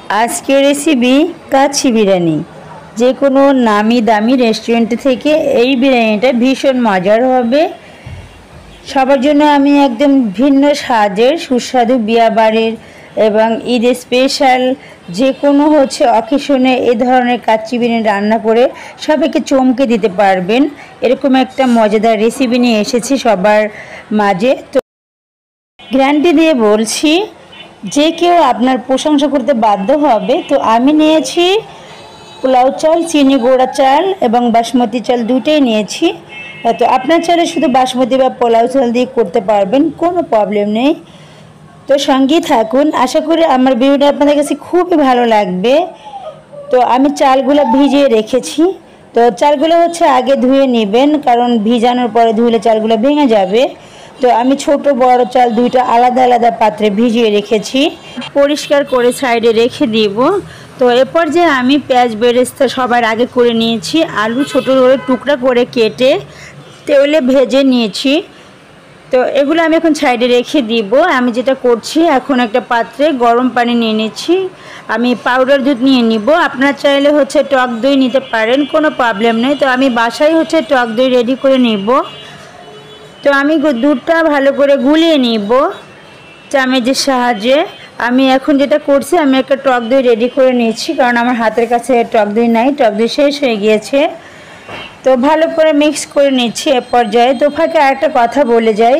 আজকের রেসিপি কাচ্চি বিরিয়ানি। যে কোনো নামি দামি রেস্টুরেন্ট থেকে এই বিরিয়ানিটা ভীষণ মজার হবে। সবার জন্য আমি একদম ভিন্ন স্বাদের সুস্বাদু বিয়াবাড়ির এবং ঈদে স্পেশাল যে কোনো অকেশনে এই ধরনের কাচ্চি বিরিয়ানি রান্না করে সবাইকে চমকে দিতে পারবেন, এরকম একটা মজাদার রেসিপি নিয়ে এসেছি সবার মাঝে। তো গ্যারান্টি দিয়ে বলছি যে কেউ আপনার প্রশংসা করতে বাধ্য হবে। তো আমি নিয়েছি পোলাও চাল, চিনি গুঁড়া চাল এবং বাসমতি চাল দুটোই নিয়েছি। তো আপনার চাইলে শুধু বাসমতি বা পোলাও চাল দিয়ে করতে পারবেন, কোনো প্রবলেম নেই। তো সঙ্গেই থাকুন, আশা করি আমার ভিডিওটা আপনাদের কাছে খুবই ভালো লাগবে। তো আমি চালগুলো ভিজিয়ে রেখেছি। তো চালগুলো আগে ধুয়ে নেবেন, কারণ ভিজানোর পরে ধুলে চালগুলো ভেঙে যাবে। তো আমি ছোট বড় চাল দুইটা আলাদা আলাদা পাত্রে ভিজিয়ে রেখেছি, পরিষ্কার করে সাইডে রেখে দিব। তো এরপর যে আমি পেঁয়াজ বেরেস্তা সবার আগে করে নিয়েছি, আলু ছোট করে টুকরা করে কেটে তেলে ভেজে নিয়েছি। তো এগুলো আমি এখন সাইডে রেখে দিব। আমি যেটা করছি, এখন একটা পাত্রে গরম পানি নিয়ে নিচ্ছি। আমি পাউডার দুধ নিয়ে নিব, আপনারা চাইলে টক দই নিতে পারেন, কোনো প্রবলেম নেই। তো আমি বাসায় টক দই রেডি করে নিব। তো আমি দুধটা ভালো করে গুলিয়ে নিব চামচের সাহায্যে। আমি এখন যেটা করছি, আমি একটা টক দই রেডি করে নিয়েছি, কারণ আমার হাতের কাছে টক দই নাই, টক দই শেষ হয়ে গিয়েছে। তো ভালো করে মিক্স করে নিচ্ছি এ পর্যায়ে। তো ফাঁকে আরেকটা কথা বলে যাই,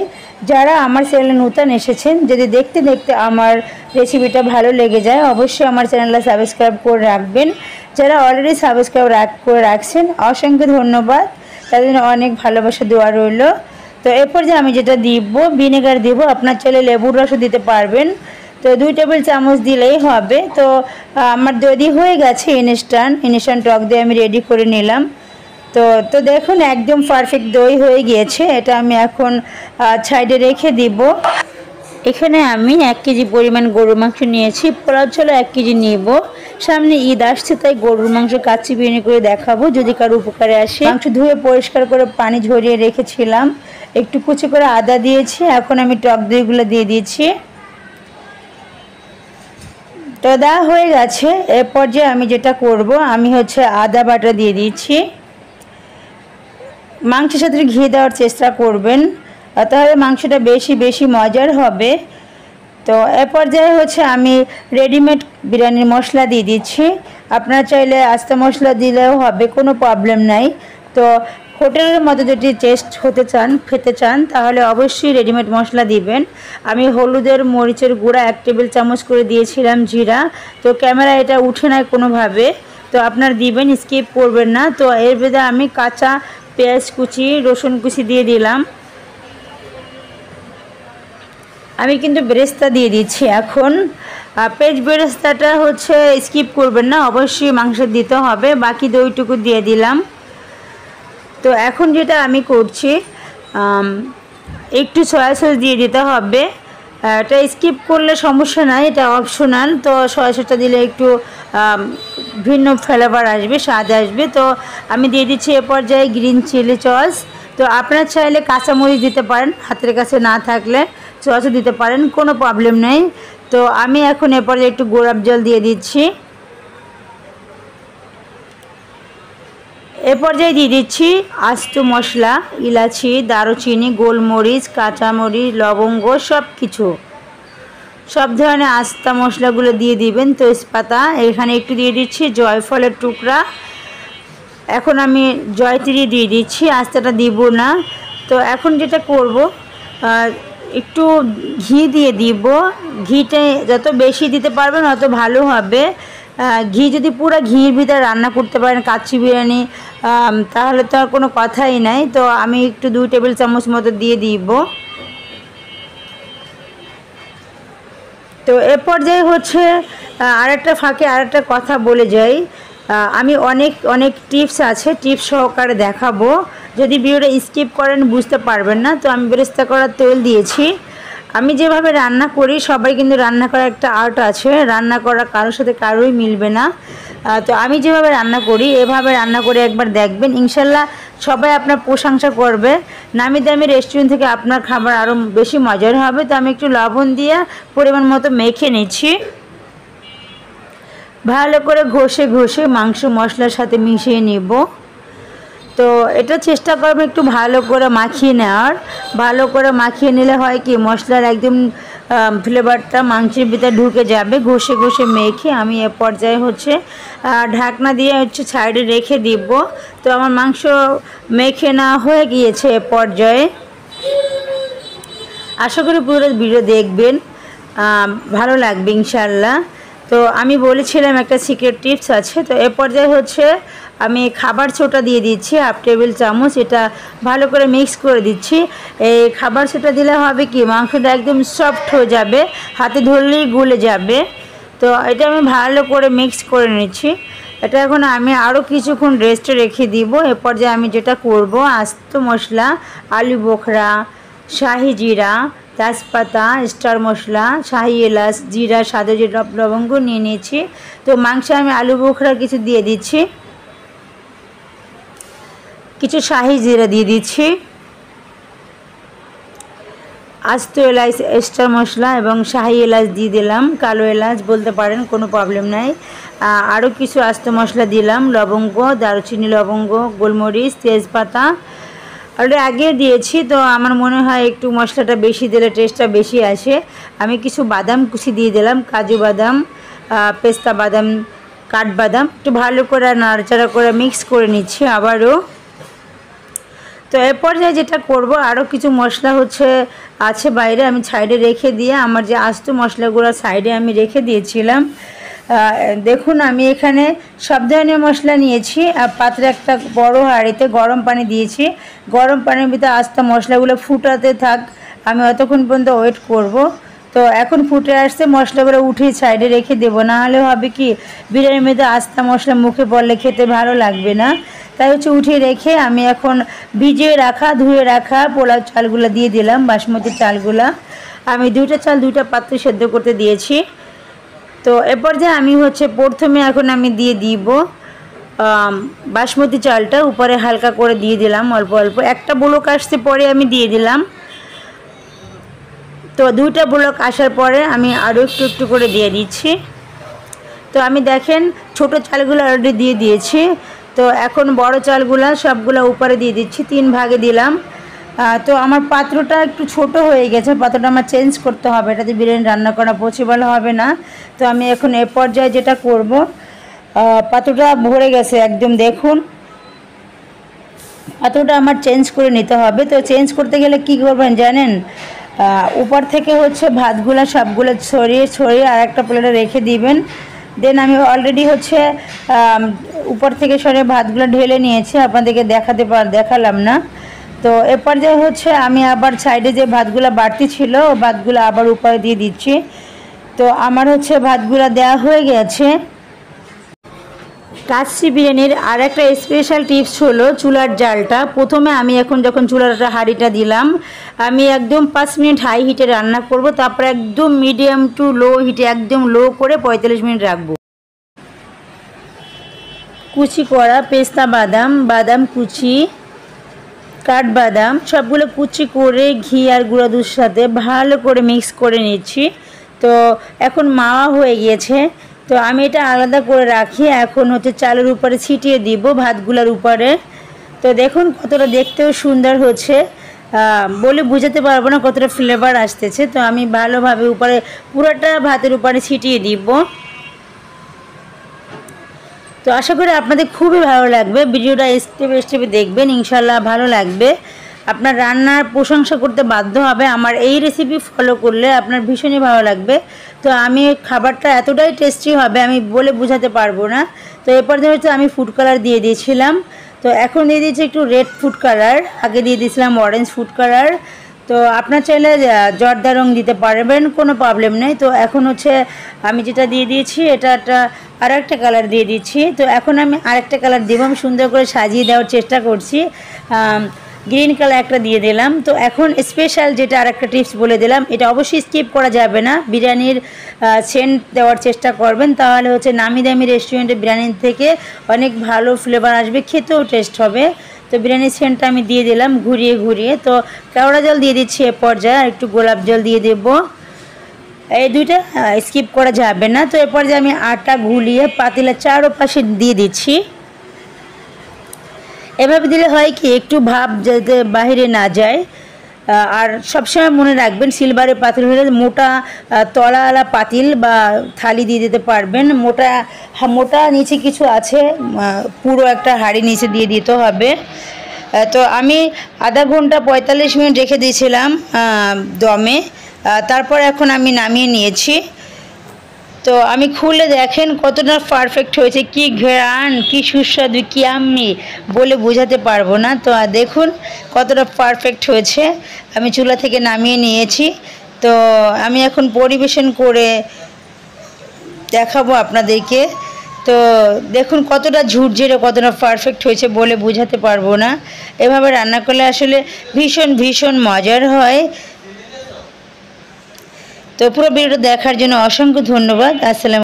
যারা আমার চ্যানেলে নতুন এসেছেন, যদি দেখতে দেখতে আমার রেসিপিটা ভালো লেগে যায়, অবশ্যই আমার চ্যানেলটা সাবস্ক্রাইব করে রাখবেন। যারা অলরেডি সাবস্ক্রাইব করে রাখছেন, অসংখ্য ধন্যবাদ, তাদের জন্য অনেক ভালোবাসা দোয়া রইল। তো এরপর যে আমি যেটা দিব, ভিনেগার দিব, আপনার চাইলে লেবুর রসও দিতে পারবেন। তো 2 টেবিল চামচ দিলেই হবে। তো আমার দই হয়ে গেছে, ইনস্ট্যান্ট টক দই আমি রেডি করে নিলাম। তো দেখুন একদম পারফেক্ট দই হয়ে গিয়েছে। এটা আমি এখন সাইডে রেখে দিব। এখানে আমি 1 কেজি পরিমাণ গরুর মাংস নিয়েছি, পোলাও চাল 1 কেজি নিব। সামনে ঈদ আসছে, তাই গরুর মাংস কাচ্চি বিরিয়ানি করে দেখাবো, যদি কারো উপকারে আসে। মাংস ধুয়ে পরিষ্কার করে পানি ঝরিয়ে রেখেছিলাম, একটু কুচি করে আদা দিয়েছি। এখন আমি টক দইগুলো দিয়ে দিয়েছি। তো দেওয়া হয়ে গেছে। এরপর যে আমি যেটা করব, আমি আদা বাটা দিয়ে দিচ্ছি। মাংসের সাথে ঘি দেওয়ার চেষ্টা করবেন, তাহলে মাংসটা বেশি মজার হবে। তো এ পর্যায়ে আমি রেডিমেড বিরিয়ানির মশলা দিয়ে দিচ্ছি। আপনারা চাইলে আস্তা মশলা দিলেও হবে, কোনো প্রবলেম নাই। তো হোটেলের মতো যদি টেস্ট খেতে চান, তাহলে অবশ্যই রেডিমেড মশলা দিবেন। আমি হলুদের মরিচের গুঁড়া 1 টেবিল চামচ করে দিয়েছিলাম, জিরা। তো ক্যামেরা এটা উঠে নাই কোনোভাবে, তো আপনারা দিবেন, স্কিপ করবেন না। তো এর ভেতরে আমি কাঁচা পেঁয়াজ কুচি, রসুন কুচি দিয়ে দিলাম। আমি কিন্তু বেরেস্তা দিয়ে দিচ্ছি এখন। পেঁয়াজ বেরেস্তাটা স্কিপ করবেন না, অবশ্যই মাংস দিতে হবে। বাকি দইটুকু দিয়ে দিলাম। তো এখন যেটা আমি করছি, একটু সয়া সস দিয়ে দিতে হবে। এটা স্কিপ করলে সমস্যা নাই, এটা অপশনাল। তো সয়া সসটা দিলে একটু ভিন্ন ফ্লেভার আসবে, স্বাদ আসবে। তো আমি দিয়ে দিচ্ছি এ পর্যায়ে গ্রিন চিলি সস। তো আপনারা চাইলে কাঁচামরিচ দিতে পারেন, হাতের কাছে না থাকলে সসও দিতে পারেন, কোনো প্রবলেম নেই। তো আমি এখন এ পর্যায়ে একটু গোলাপ জল দিয়ে দিচ্ছি। এ পর্যায়ে দিয়ে দিচ্ছি আস্ত মশলা, ইলাচি, দারুচিনি, গোলমরিচ, কাঁচামরিচ, লবঙ্গ, সব ধরনের আস্তা মশলাগুলো দিয়ে দিবেন। তেজপাতা এখানে একটু দিয়ে দিচ্ছি, জয়ফলের টুকরা। এখন আমি জয়ত্রী দিয়ে দিচ্ছি, আস্তাটা দিব না। তো এখন যেটা করব, একটু ঘি দিয়ে দিব। ঘিটা যত বেশি দিতে পারবেন তত ভালো হবে। ঘি যদি পুরো ঘির ভিতরে রান্না করতে পারেন কাচ্চি বিরিয়ানি, তাহলে তো আর কোনো কথাই নাই। তো আমি একটু 2 টেবিল চামচ মতো দিয়ে দিব। তো এ পর্যায়ে আরেকটা ফাঁকে আরেকটা কথা বলে যাই, আমি অনেক টিপস আছে, টিপস সহকারে দেখাবো। যদি ভিডিওটা স্কিপ করেন বুঝতে পারবেন না। তো আমি বেরেস্তা করার তেল দিয়েছি। আমি যেভাবে রান্না করি, সবাই কিন্তু রান্না করার একটা আর্ট আছে, রান্না করা কারোর সাথে কারোই মিলবে না। তো আমি যেভাবে রান্না করি, এভাবে রান্না করে একবার দেখবেন, ইনশাল্লাহ সবাই আপনার প্রশংসা করবে। নামি দামি রেস্টুরেন্ট থেকে আপনার খাবার আরও বেশি মজার হবে। তো আমি একটু লবণ দিয়ে পরিমাণ মতো মেখে নিচ্ছি। ভালো করে ঘষে ঘষে মাংস মশলার সাথে মিশিয়ে নেব। তো এটা চেষ্টা করবে একটু ভালো করে মাখিয়ে নেওয়ার। ভালো করে মাখিয়ে নিলে হয় কি মশলার একদম ফ্লেভারটা মাংসের ভিতরে ঢুকে যাবে। ঘষে ঘষে মেখে আমি এ পর্যায়ে হচ্ছে ঢাকনা দিয়ে হচ্ছে সাইডে রেখে দিব। তো আমার মাংস মেখে নেওয়া হয়ে গিয়েছে এ পর্যায়ে। আশা করি পুরো ভিডিও দেখবেন, ভালো লাগবে ইনশাল্লাহ। তো আমি বলেছিলাম একটা সিক্রেট টিপস আছে। তো এ পর্যায়ে হচ্ছে আমি খাবার ছোটা দিয়ে দিচ্ছি 1/2 টেবিল চামচ। এটা ভালো করে মিক্স করে দিচ্ছি। এই খাবার ছোটা দিলে হবে কি মাংসটা একদম সফট হয়ে যাবে, হাতে ধরলেই গলে যাবে। তো এটা আমি ভালো করে মিক্স করে নিচ্ছি। এটা এখন আমি আরও কিছুক্ষণ রেস্টে রেখে দিব। এ পর্যায়ে আমি যেটা করব আস্ত মশলা, আলু বোখরা, শাহি জিরা, তেজপাতা, স্টার মশলা, শাহি এলাচ, জিরা, সাদা জিরা, লবঙ্গ নিয়ে নিয়েছি। তো মাংসে আমি আলু বোখরা কিছু দিয়ে দিচ্ছি, কিছু শাহি জিরা দিয়ে দিচ্ছি, আস্ত এলাচ, স্টার মশলা এবং শাহি এলাচ দিয়ে দিলাম, কালো এলাচ বলতে পারেন, কোনো প্রবলেম নাই। আরও কিছু আস্ত মশলা দিলাম, লবঙ্গ, দারুচিনি, লবঙ্গ, গোলমরিচ, তেজপাতা অলরেডি আগে দিয়েছি। তো আমার মনে হয় একটু মশলাটা বেশি দিলে টেস্টটা বেশি আসে। আমি কিছু বাদাম কুচি দিয়ে দিলাম, কাজু বাদাম, পেস্তা বাদাম, কাঠবাদাম। একটু ভালো করে নাড়াচাড়া করে মিক্স করে নিচ্ছি আবারও। তো এর পর্যায়ে যেটা করব আরও কিছু মশলা হচ্ছে আছে বাইরে, আমি সাইডে রেখে দিয়ে আমার যে আস্ত মশলাগুলো সাইডে আমি রেখে দিয়েছিলাম। দেখুন আমি এখানে সব ধরনের মশলা নিয়েছি। পাত্রে একটা বড় হাঁড়িতে গরম পানি দিয়েছি। গরম পানির ভিতরে আস্ত মশলাগুলো ফুটাতে থাক, আমি অতক্ষণ পর্যন্ত ওয়েট করব। তো এখন ফুটে আসছে, মশলাগুলো উঠিয়ে সাইডে রেখে দেবো, না হলে হবে কি বিরিয়ানির মধ্যে আস্তা মশলা মুখে পড়লে খেতে ভালো লাগবে না। তাই হচ্ছে উঠিয়ে রেখে আমি এখন ভিজিয়ে রাখা ধুয়ে রাখা পোলাও চালগুলো দিয়ে দিলাম, বাসমতি চালগুলা। আমি 2টা চাল 2টা পাত্রে সেদ্ধ করতে দিয়েছি। তো এ পর্যায়ে আমি হচ্ছে প্রথমে এখন আমি দিয়ে দিব বাসমতি চালটা, উপরে হালকা করে দিয়ে দিলাম অল্প অল্প। একটা ব্লক আসতে পরে আমি দিয়ে দিলাম। তো 2টা ব্লক আসার পরে আমি আরও একটু একটু করে দিয়ে দিচ্ছি। তো আমি দেখেন ছোট চালগুলো অলরেডি দিয়ে দিয়েছি। তো এখন বড় চালগুলো সবগুলো উপরে দিয়ে দিচ্ছি, 3 ভাগে দিলাম। তো আমার পাত্রটা একটু ছোট হয়ে গেছে, পাত্রটা আমার চেঞ্জ করতে হবে, এটাতে বিরিয়ানি রান্না করা পসিবল হবে না। তো আমি এখন এ পর্যায়ে যেটা করব, পাত্রটা ভরে গেছে একদম, দেখুন পাত্রটা আমার চেঞ্জ করে নিতে হবে। তো চেঞ্জ করতে গেলে কি করবেন জানেন, উপর থেকে হচ্ছে ভাতগুলো সবগুলো ছড়িয়ে আর একটা প্লেটে রেখে দিবেন। দেন আমি অলরেডি হচ্ছে উপর থেকে সরিয়ে ভাতগুলো ঢেলে নিয়েছি, আপনাদেরকে দেখালাম না। তো এ পর্যায়ে হচ্ছে আমি আবার সাইডে যে ভাতগুলো বাড়তি ছিল ভাতগুলো আবার উপরে দিয়ে দিচ্ছি। তো আমার হচ্ছে ভাতগুলো দেওয়া হয়ে গেছে। কাচ্চি বিরিয়ানির আর একটা স্পেশাল টিপস হলো চুলার জালটা। প্রথমে আমি এখন যখন চুলাটা হাঁড়িটা দিলাম, আমি একদম 5 মিনিট হাই হিটে রান্না করব, তারপর একদম মিডিয়াম টু লো হিটে একদম লো করে 45 মিনিট রাখবো। কুচি করা পেস্তা বাদাম, বাদাম কুচি, কাঠবাদাম সবগুলো কুচি করে ঘি আর গুঁড়া দুধের সাথে ভালো করে মিক্স করে নিচ্ছি। তো এখন মাওয়া হয়ে গিয়েছে। তো আমি এটা আলাদা করে রাখি, এখন হচ্ছে চালের উপরে ছিটিয়ে দিব ভাতগুলোর উপরে। তো দেখুন কতটা দেখতেও সুন্দর হচ্ছে, বলে বোঝাতে পারবো না কতটা ফ্লেভার আসতেছে। তো আমি ভালোভাবে উপরে পুরোটা ভাতের উপরে ছিটিয়ে দিব। তো আশা করি আপনাদের খুবই ভালো লাগবে, ভিডিওটা স্টেপ বাই স্টেপ দেখবেন, ইনশাল্লাহ ভালো লাগবে। আপনার রান্নার প্রশংসা করতে বাধ্য হবে, আমার এই রেসিপি ফলো করলে আপনার ভীষণই ভালো লাগবে। তো আমি খাবারটা এতটাই টেস্টি হবে আমি বলে বোঝাতে পারবো না। তো এরপর হচ্ছে আমি ফুড কালার দিয়ে দিয়েছিলাম। তো এখন দিয়ে দিয়েছি একটু রেড ফুড কালার, আগে দিয়ে দিয়েছিলাম অরেঞ্জ ফুড কালার। তো আপনার চাইলে জর্দা রং দিতে পারবেন, কোনো প্রবলেম নেই। তো এখন হচ্ছে আমি যেটা দিয়ে দিয়েছি এটা আরেকটা কালার দিয়ে দিচ্ছি। তো এখন আমি আরেকটা কালার দেবো, আমি সুন্দর করে সাজিয়ে দেওয়ার চেষ্টা করছি। গ্রিন কালার একটা দিয়ে দিলাম। তো এখন স্পেশাল যেটা আরেকটা টিপস বলে দিলাম, এটা অবশ্যই স্কিপ করা যাবে না, বিরিয়ানির সেন্ট দেওয়ার চেষ্টা করবেন, তাহলে হচ্ছে নামি দামি রেস্টুরেন্টের বিরিয়ানির থেকে অনেক ভালো ফ্লেভার আসবে, খেতেও টেস্ট হবে। তো বিরিয়ানির সেন্টটা আমি দিয়ে দিলাম ঘুরিয়ে ঘুরিয়ে। তো কেওড়া জল দিয়ে দিচ্ছি এ পর্যায়ে, আর একটু গোলাপ জল দিয়ে দেবো। এই দুইটা স্কিপ করা যাবে না। তো এরপর যে আমি আটা গুলিয়ে পাতিলের চারপাশে দিয়ে দিচ্ছি। এভাবে দিলে হয় কি একটু ভাব যাতে বাইরে না যায়। আর সবসময় মনে রাখবেন সিলভারের পাতিল হলে মোটা তলাওয়ালা পাতিল বা থালি দিয়ে দিতে পারবেন। মোটা মোটা নিচে কিছু আছে, পুরো একটা হাঁড়ি নিচে দিয়ে দিতে হবে। তো আমি আধা ঘন্টা 45 মিনিট রেখে দিয়েছিলাম দমে। তারপর এখন আমি নামিয়ে নিয়েছি। তো আমি খুলে দেখেন কতটা পারফেক্ট হয়েছে, কি ঘ্রাণ, কি সুস্বাদু, কি আমি বলে বোঝাতে পারবো না। তো দেখুন কতটা পারফেক্ট হয়েছে। আমি চুলা থেকে নামিয়ে নিয়েছি। তো আমি এখন পরিবেশন করে দেখাবো আপনাদেরকে। তো দেখুন কতটা ঝুরঝুরে, কতটা পারফেক্ট হয়েছে বলে বোঝাতে পারবো না। এভাবে রান্না করলে আসলে ভীষণ ভীষণ মজার হয়। তো পুরো ভিডিওটা দেখার জন্য অসংখ্য ধন্যবাদ। আসসালামু